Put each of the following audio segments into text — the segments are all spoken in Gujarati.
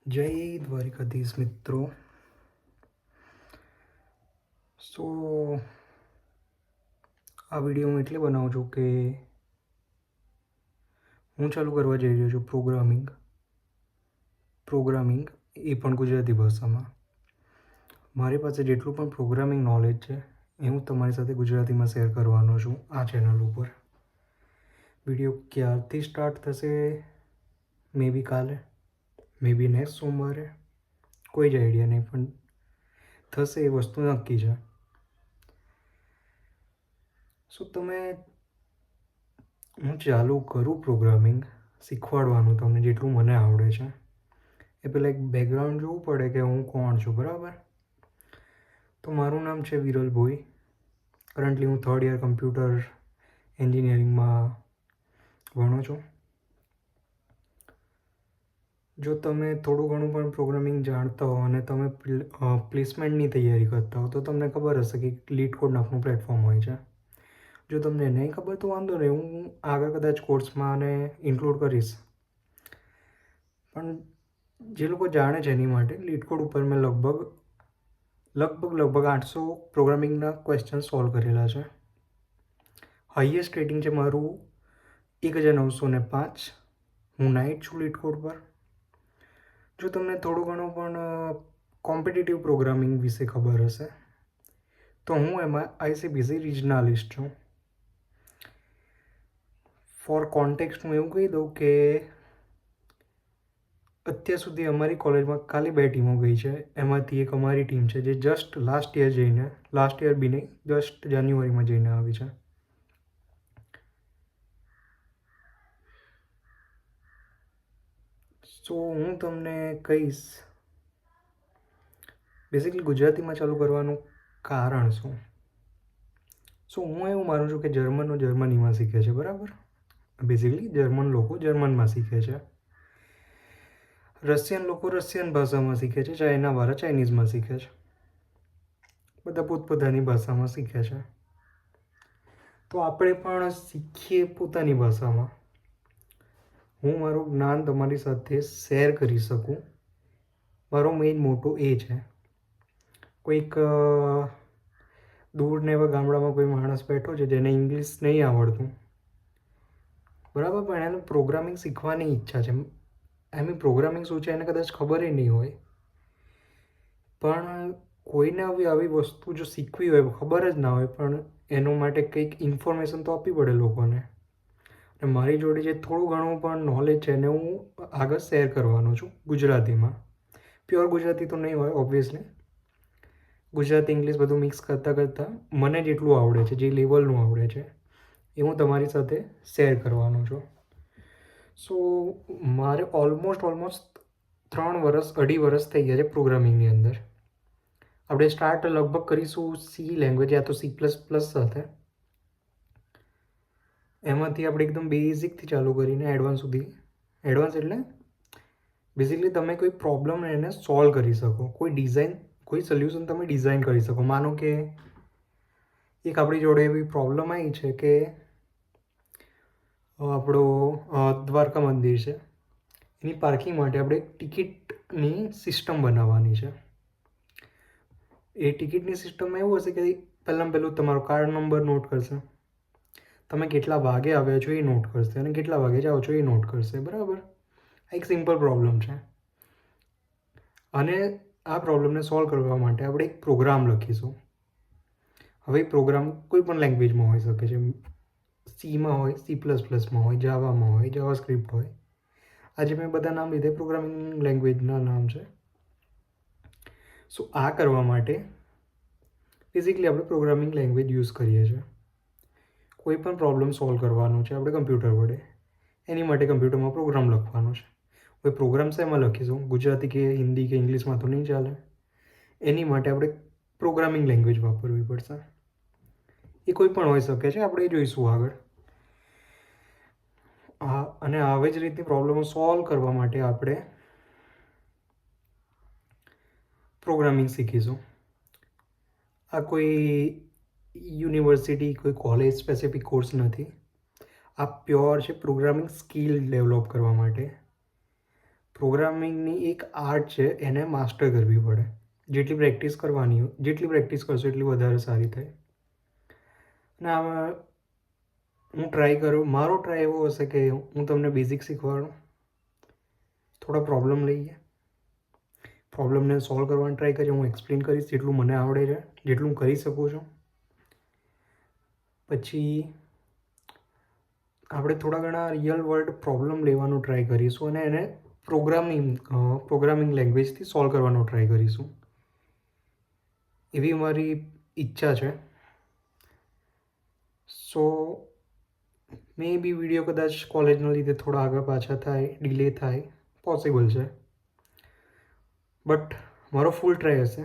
જય દ્વારિકાધીશ મિત્રો. સો આ વિડીયો હું એટલે બનાવું છું કે હું ચાલુ કરવા જઈ રહ્યો છું પ્રોગ્રામિંગ એ પણ ગુજરાતી ભાષામાં. મારી પાસે જેટલું પણ પ્રોગ્રામિંગ નોલેજ છે એ હું તમારી સાથે ગુજરાતીમાં શેર કરવાનો છું આ ચેનલ ઉપર. વિડીયો ક્યારથી સ્ટાર્ટ થશે મે બી કાલે, મે બી નેક્સ્ટ સોમવારે, કોઈ જ આઈડિયા નહીં, પણ થશે એ વસ્તુ નક્કી છે. સો હું ચાલુ કરું પ્રોગ્રામિંગ શીખવાડવાનું તમને જેટલું મને આવડે છે એ પહેલાં એક બેકગ્રાઉન્ડ જોવું પડે કે હું કોણ છું, બરાબર? તો મારું નામ છે વિરલ ભોઈ. કરન્ટલી હું 3rd યર કમ્પ્યુટર એન્જિનિયરિંગમાં ભણું છું. જો તમે થોડું ઘણું પણ પ્રોગ્રામિંગ જાણતા હો અને તમે પ્લેસમેન્ટની તૈયારી કરતા હો તો તમને ખબર હશે કે LeetCode નામનું પ્લેટફોર્મ હોય છે. જો તમને નહીં ખબર તો વાંધો નહીં, હું આગળ કદાચ કોર્સમાં આને ઇન્ક્લુડ કરીશ. પણ જે લોકો જાણે છે એની માટે LeetCode ઉપર મેં લગભગ 800 પ્રોગ્રામિંગના ક્વેશ્ચન સોલ્વ કરેલા છે. હાઈએસ્ટ રેટિંગ છે મારું 1905. હું નાઇટ છું LeetCode પર. જો તમને થોડું ઘણું પણ કોમ્પિટિટિવ પ્રોગ્રામિંગ વિશે ખબર હશે તો હું એમાં ICPC રિજનાલિસ્ટ છું. ફોર કોન્ટેક્સ્ટ હું એવું કહી દઉં કે અત્યાર સુધી અમારી કોલેજમાં ખાલી 2 ટીમો ગઈ છે. એમાંથી એક અમારી ટીમ છે જે જસ્ટ લાસ્ટ યર બી નહીં, જસ્ટ જાન્યુઆરીમાં જઈને આવી છે. સો હું તમને કહીશ બેઝિકલી ગુજરાતીમાં ચાલુ કરવાનું કારણ શું. સો હું એવું માનું છું કે જર્મનીમાં શીખે છે, બરાબર? બેઝિકલી જર્મન લોકો જર્મનમાં શીખે છે, રશિયન લોકો રશિયન ભાષામાં શીખે છે, ચાઇનાવાળા ચાઇનીઝમાં શીખે છે. બધા પોતપોતાની ભાષામાં શીખે છે. તો આપણે પણ શીખીએ પોતાની ભાષામાં. હું મારું જ્ઞાન તમારી સાથે શેર કરી શકું, મારો મેઇન મોટો એ છે. કોઈક દૂર ને એવા ગામડામાં કોઈ માણસ બેઠો છે જેને ઇંગ્લિશ નહીં આવડતું, બરાબર, પણ એને પ્રોગ્રામિંગ શીખવાની ઈચ્છા છે. એમની પ્રોગ્રામિંગ શું છે એને કદાચ ખબર નહીં હોય, પણ કોઈને આવી વસ્તુ જો શીખવી હોય, ખબર જ ના હોય, પણ એના માટે કંઈક ઇન્ફોર્મેશન તો આપવી પડે લોકોને. અને મારી જોડે જે થોડું ઘણું પણ નોલેજ છે એને હું આગળ શેર કરવાનો છું ગુજરાતીમાં. પ્યોર ગુજરાતી તો નહીં હોય ઓબ્વિયસલી, ગુજરાતી ઇંગ્લિશ બધું મિક્સ કરતાં મને જેટલું આવડે છે, જે લેવલનું આવડે છે એ હું તમારી સાથે શેર કરવાનો છું. સો મારે ઓલમોસ્ટ 2.5 વર્ષ થઈ ગયા છે પ્રોગ્રામિંગની અંદર. આપણે સ્ટાર્ટ લગભગ કરીશું સી લેંગ્વેજ યા તો C++ સાથે. એમાંથી આપણે એકદમ બેઝિકથી ચાલુ કરીને એડવાન્સ સુધી. એડવાન્સ એટલે બેઝિકલી તમે કોઈ પ્રોબ્લેમ એને સોલ્વ કરી શકો, કોઈ સોલ્યુશન તમે ડિઝાઇન કરી શકો. માનો કે એક આપણી જોડે એવી પ્રોબ્લેમ આવી છે કે આપણો દ્વારકા મંદિર છે, એની પાર્કિંગ માટે આપણે ટિકિટની સિસ્ટમ બનાવવાની છે. એ ટિકિટની સિસ્ટમમાં એવું હશે કે પહેલું તમારો કાર્ડ નંબર નોટ કરશે, તમે કેટલા વાગે આવ્યા છો એ નોટ કરશે અને કેટલા વાગે જાઓ છો એ નોટ કરશે, બરાબર? આ એક સિમ્પલ પ્રોબ્લેમ છે. અને આ પ્રોબ્લેમને સોલ્વ કરવા માટે આપણે એક પ્રોગ્રામ લખીશું. હવે પ્રોગ્રામ કોઈ પણ લેંગ્વેજમાં હોઈ શકે છે, સીમાં હોય, C++માં હોય, જાવામાં હોય, જાવાસ્ક્રિપ્ટ હોય. આજે મેં બધા નામ લીધે પ્રોગ્રામિંગ લેંગ્વેજના નામ છે. સો આ કરવા માટે બેઝિકલી આપણે પ્રોગ્રામિંગ લેંગ્વેજ યુઝ કરીએ છીએ. કોઈ પણ પ્રોબ્લેમ સોલ્વ કરવાનો છે આપણે કમ્પ્યુટર વડે, એની માટે કમ્પ્યુટરમાં પ્રોગ્રામ લખવાનો છે. હવે પ્રોગ્રામ શેમાં લખીશું? ગુજરાતી કે હિન્દી કે ઇંગ્લિશમાં તો નહીં ચાલે. એની માટે આપણે પ્રોગ્રામિંગ લેંગ્વેજ વાપરવી પડશે. એ કોઈ પણ હોઈ શકે છે, આપણે એ જોઈશું આગળ. અને આવી જ રીતની પ્રોબ્લેમો સોલ્વ કરવા માટે આપણે પ્રોગ્રામિંગ શીખીશું. આ કોઈ યુનિવર્સિટી, કોઈ કોલેજ સ્પેસિફિક કોર્સ નથી. આ પ્યોર છે પ્રોગ્રામિંગ સ્કિલ ડેવલપ કરવા માટે. પ્રોગ્રામિંગની એક આર્ટ છે, એને માસ્ટર કરવી પડે. જેટલી પ્રેક્ટિસ કરવાની હોય, જેટલી પ્રેક્ટિસ કરશો એટલી વધારે સારી થાય. અને આમાં હું મારો ટ્રાય એવો હશે કે હું તમને બેઝિક શીખવાડું, થોડા પ્રોબ્લેમ લઈએ, પ્રોબ્લેમને સોલ્વ કરવાની ટ્રાય કરીએ. હું એક્સપ્લેન કરીશ જેટલું મને આવડે છે, જેટલું હું કરી શકું છું. પછી આપણે થોડા ઘણા રિયલ વર્લ્ડ પ્રોબ્લેમ લેવાનું ટ્રાય કરીશું અને એને પ્રોગ્રામિંગ લેંગ્વેજથી સોલ્વ કરવાનો ટ્રાય કરીશું. એવી મારી ઈચ્છા છે. સો મે બી વિડીયો કદાચ કોલેજના લીધે થોડા આગળ પાછા થાય, ડિલે થાય, પોસિબલ છે. બટ મારો ફૂલ ટ્રાય હશે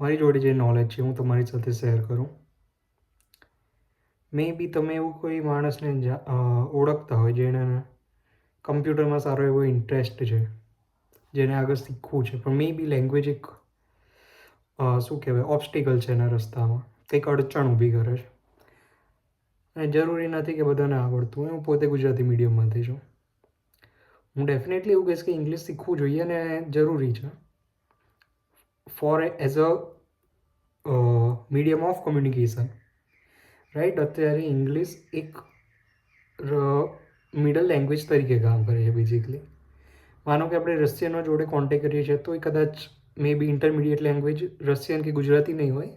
મારી જોડે જે નોલેજ છે હું તમારી સાથે શેર કરું. મે બી તમે એવું કોઈ માણસને ઓળખતા હોય જેને કમ્પ્યુટરમાં સારો એવો ઇન્ટરેસ્ટ છે, જેને આગળ શીખવું છે, પણ મે બી લેંગ્વેજ એક શું કહેવાય ઓબ્સ્ટિકલ છે એના રસ્તામાં, કંઈક અડચણ ઊભી કરે છે. અને જરૂરી નથી કે બધાને આવડતું હોય. હું પોતે ગુજરાતી મીડિયમમાંથી છું. હું ડેફિનેટલી એવું કહીશ કે ઇંગ્લિશ શીખવું જોઈએ અને જરૂરી છે for as a medium of communication, right. અત્યારે ઇંગ્લિશ એક મિડલ લેંગ્વેજ તરીકે કામ કરે છે બેઝિકલી. માનો કે આપણે રશિયનો જોડે કોન્ટેક્ટ કરીએ છીએ તો એ કદાચ મે બી ઇન્ટરમીડિયેટ લેંગ્વેજ રશિયન કે ગુજરાતી નહીં હોય,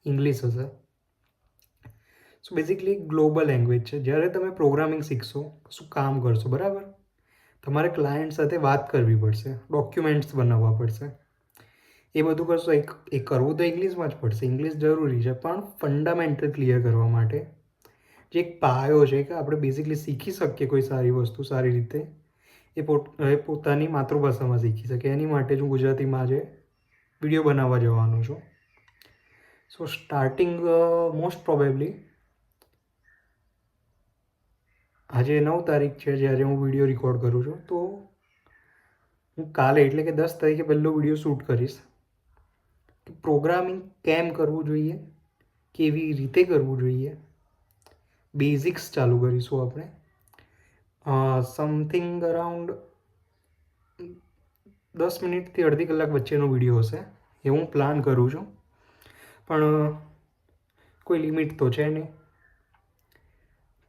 ઇંગ્લિશ હશે. સો બેઝિકલી ગ્લોબલ લેંગ્વેજ છે. જ્યારે તમે પ્રોગ્રામિંગ શીખશો, શું કામ કરશો, બરાબર, તમારે ક્લાયન્ટ સાથે વાત કરવી પડશે, ડોક્યુમેન્ટ્સ બનાવવા પડશે. એ બધું કરશો, એ કરવું તો ઇંગ્લિશમાં જ પડશે. ઇંગ્લિશ જરૂરી છે, પણ ફંડામેન્ટલ ક્લિયર કરવા માટે જે એક પાયો છે કે આપણે બેઝિકલી શીખી શકીએ કોઈ સારી વસ્તુ સારી રીતે, એ પોતાની માતૃભાષામાં શીખી શકે. એની માટે જ હું ગુજરાતીમાં આજે વિડીયો બનાવવા જવાનો છું. સો સ્ટાર્ટિંગ મોસ્ટ પ્રોબેબલી આજે 9 તારીખ છે જ્યારે હું વિડીયો રેકોર્ડ કરું છું, તો હું કાલે એટલે કે 10 તારીખે પહેલો વિડીયો શૂટ કરીશ કે પ્રોગ્રામિંગ કેમ કરવું જોઈએ, કેવી રીતે કરવું જોઈએ, બેઝિક્સ ચાલુ કરીશું આપણે. સમથિંગ અરાઉન્ડ 10 મિનિટથી અડધી કલાક વચ્ચેનો વિડીયો હશે, એ હું પ્લાન કરું છું. પણ કોઈ લિમિટ તો છે નહીં.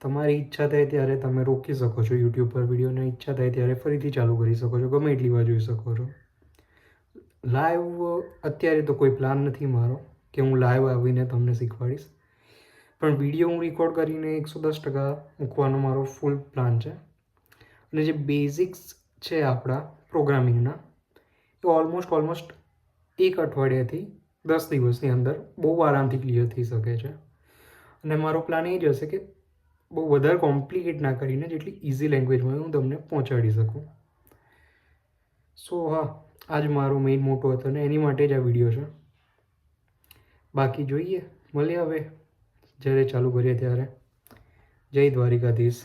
તમારી ઈચ્છા થાય ત્યારે તમે રોકી શકો છો યુટ્યુબ પર વિડીયોને, ઈચ્છા થાય ત્યારે ફરીથી ચાલુ કરી શકો છો, ગમે એટલી વાર જોઈ શકો છો. લાઈવ અત્યારે તો કોઈ પ્લાન નથી મારો કે હું લાઈવ આવીને તમને શીખવાડીશ, પણ વિડીયો હું રેકોર્ડ કરીને 110% મૂકવાનો મારો ફૂલ પ્લાન છે. અને જે બેઝિક્સ છે આપણા પ્રોગ્રામિંગના, એ ઓલમોસ્ટ 1 અઠવાડિયાથી 10 દિવસની અંદર બહુ આરામથી ક્લિયર થઈ શકે છે. અને મારો પ્લાન એ જ હશે કે બહુ વધારે કોમ્પ્લિકેટ ના કરીને જેટલી ઇઝી લેંગ્વેજમાં હું તમને પહોંચાડી શકું. સો હા, આ જ મારો મેઇન મોટો હતો ને એની માટે જ આ વિડીયો છે. બાકી જોઈએ, મળીએ હવે જ્યારે ચાલુ કરીએ ત્યારે. જય દ્વારિકાધીશ.